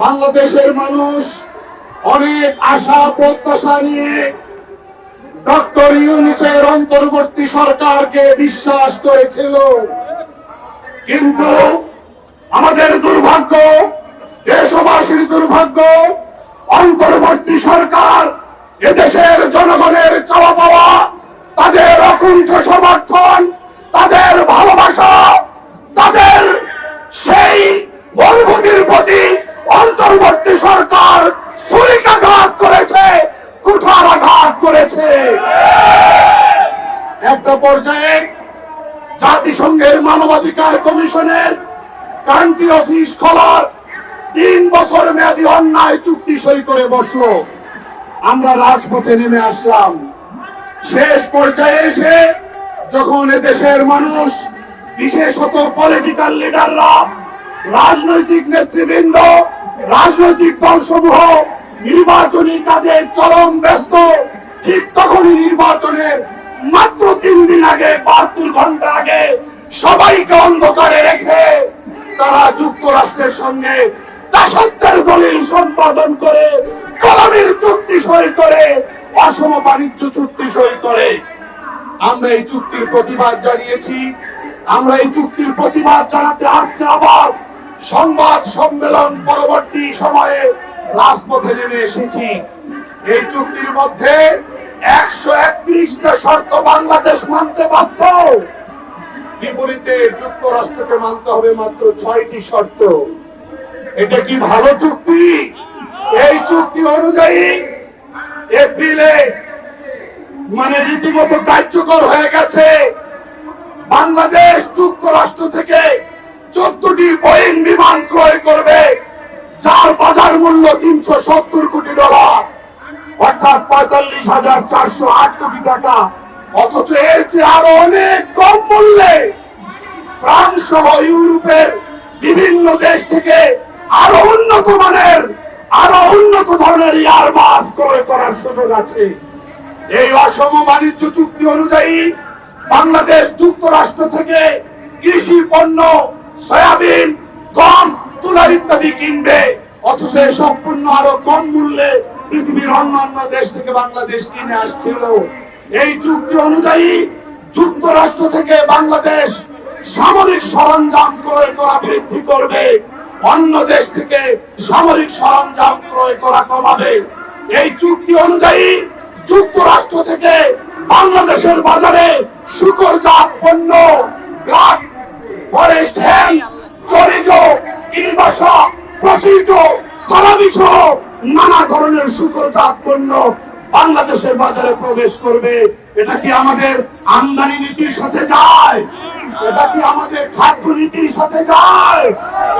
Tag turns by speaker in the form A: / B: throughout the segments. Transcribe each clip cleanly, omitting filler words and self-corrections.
A: বাংলাদেশের মানুষ অনেক আশা প্রত্যাশা নিয়ে ডক্টর ইউনূসের অন্তর্বর্তী সরকারকে বিশ্বাস করেছিল, কিন্তু আমাদের দুর্ভাগ্য, দেশবাসীর দুর্ভাগ্য, অন্তর্বর্তী সরকার এদেশের জনগণের চাওয়া পাওয়া, তাদের অকুণ্ঠ সমর্থন, তাদের ভালোবাসা, তাদের সেই অনুভূতির প্রতি অন্তর্বর্তী সরকার ছুরিকাঘাত করেছে, কুঠারাঘাত করেছে। একটা পর্যায়ে জাতিসংঘের মানবাধিকার কমিশনের কান্ট্রি অফিস খোলার 3 বছর মেয়াদী অন্যায় চুক্তি সই করে বসলো। আমরা রাজপথে নেমে আসলাম। শেষ পর্যায়ে এসে যখন এদেশের মানুষ, বিশেষত পলিটিক্যাল লিডাররা, রাজনৈতিক নেতৃবৃন্দ, রাজনৈতিক দলসমূহ নির্বাচনী কাজে চরম ব্যস্ত, ঠিক তখনই নির্বাচনের মাত্র 3 দিন আগে, 72 ঘন্টা আগে সবাইকে অন্ধকারে রেখে তারা যুক্তরাষ্ট্রের সঙ্গে দাসত্বের দলিল সম্পাদন করে, গোলামীর চুক্তি সই করে, অসম বাণিজ্য চুক্তি সই করে। আমরা এই চুক্তির প্রতিবাদ জানিয়েছি। আমরা এই চুক্তির প্রতিবাদ জানাতে আজকে আবার সংবাদ সম্মেলন পরবর্তী সময়ে রাজপথে নেমে এসেছি। এই চুক্তির মধ্যে 131টা শর্ত বাংলাদেশ মানতে বাধ্য, বিপরীতে যুক্তরাষ্ট্রকে মানতে হবে মাত্র 6টি শর্ত। এটা কি ভালো চুক্তি? এই চুক্তি অনুযায়ী এপ্রিলে রীতিমতো কার্যকর হয়ে গেছে। বাংলাদেশ যুক্তরাষ্ট্র থেকে 14টি বোয়িং বিমান ক্রয় করবে, যার বাজার মূল্য $370 কোটি, অর্থাৎ 45,408 কোটি টাকা। অথচ এর চেয়ে আরো অনেক কম মূল্যে ফ্রান্স সহ ইউরোপের বিভিন্ন দেশ থেকে আরো উন্নত মানের, আরো উন্নত ধরনের এয়ারবাস ক্রয় করার সুযোগ আছে। এই অসম বাণিজ্য চুক্তি অনুযায়ী বাংলাদেশ যুক্তরাষ্ট্র থেকে কৃষি পণ্য, সয়াবিন, গম, তুলা ইত্যাদি কিনবে, অথচ এসব পণ্য আরো কম মূল্যে পৃথিবীর অন্যান্য দেশ থেকে বাংলাদেশ কিনে আসছিল। এই চুক্তি অনুযায়ী যুক্তরাষ্ট্র থেকে বাংলাদেশ সামরিক সরঞ্জাম ক্রয় করা বৃদ্ধি করবে, অন্য দেশ থেকে সামরিক সরঞ্জাম ক্রয় করা কমাবে। এই চুক্তি অনুযায়ী যুক্তরাষ্ট্র থেকে বাংলাদেশের বাজারে শূকরজাত পণ্য, ব্ল্যাক ফরেস্ট হ্যাম, চরিজো, কিলবাসা, প্রসিটো, সালামি সহ নানা ধরনের শূকরজাত পণ্য বাংলাদেশের বাজারে প্রবেশ করবে। এটা কি আমাদের আমদানি নীতির সাথে যায়? এটা কি আমাদের খাদ্য নীতির সাথে যায়?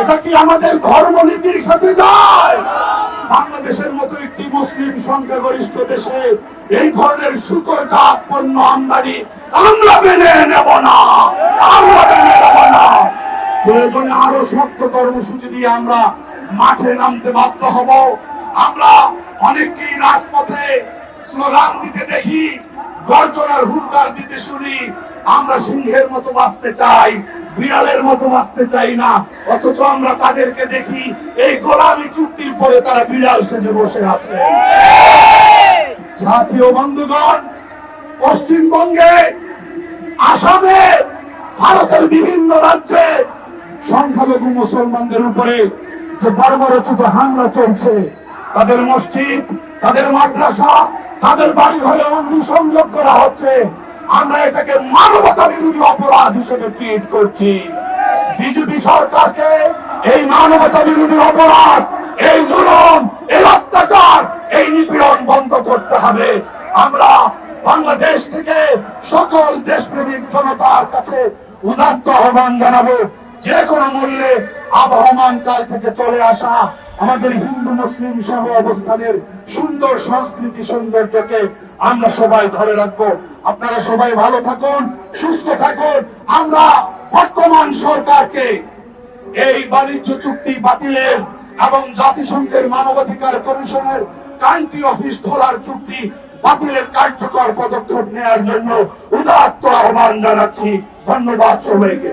A: এটা কি আমাদের ধর্ম নীতির সাথে যায়? বাংলাদেশের মতো একটি মুসলিম সংখ্যাগরিষ্ঠ দেশে এই ধরনের শূকরজাত পণ্য আমদানি আমরা মেনে নেব না, আমরা মেনে নেব না। প্রয়োজনে আরো শক্ত কর্মসূচি দিয়ে আমরা মাঠে নামতে বাধ্য হব। আমরা অনেককেই রাজপথে স্লোগান দিতে দেখি, গর্জনার হুঙ্কার দিতে শুনি। আমরা সিংহের মতো বাঁচতে চাই, বিড়ালের মতো বাঁচতে চাই না। অথচ আমরা তাদেরকে দেখি এই গোলামী চুক্তির পরে তারা বিড়াল সেজে বসে আছে। জাতীয় বন্ধুগণ, পশ্চিমবঙ্গে, আসামে, ভারতের বিভিন্ন রাজ্যে সংখ্যালঘু মুসলমানদের উপরে যে বর্বরোচিত হামলা চলছে, তাদের মসজিদ, তাদের মাদ্রাসা, তাদের বাড়ি ঘরে অগ্নিসংযোগ করা হচ্ছে, আমরা এটাকে মানবতা বিরোধী অপরাধ হিসেবে ট্রিট করছি। বিজেপি সরকারকে এই মানবতা বিরোধী অপরাধ, এই জুলুম, এই অত্যাচার, এই নিপীড়ন বন্ধ করতে হবে। আমরা বাংলাদেশ থেকে সকল দেশপ্রেমিক জনতার কাছে উদাত্ত আহ্বান জানাবো, যে কোনো মূল্যে আবহমান কাল থেকে চলে আসা আমাদের হিন্দু মুসলিম সহ অবস্থানের সুন্দর সংস্কৃতি সৌন্দর্যকে আমরা সবাই ধরে রাখবো। আপনারা সবাই ভালো থাকুন, সুস্থ থাকুন। আমরা বর্তমান সরকারকে এই বাণিজ্য চুক্তি বাতিলের এবং জাতিসংঘের মানবাধিকার কমিশনের কান্ট্রি অফিস খোলার চুক্তি বাতিলের কার্যকর পদক্ষেপ নেওয়ার জন্য উদাত্ত আহ্বান জানাচ্ছি। ধন্যবাদ সবাইকে।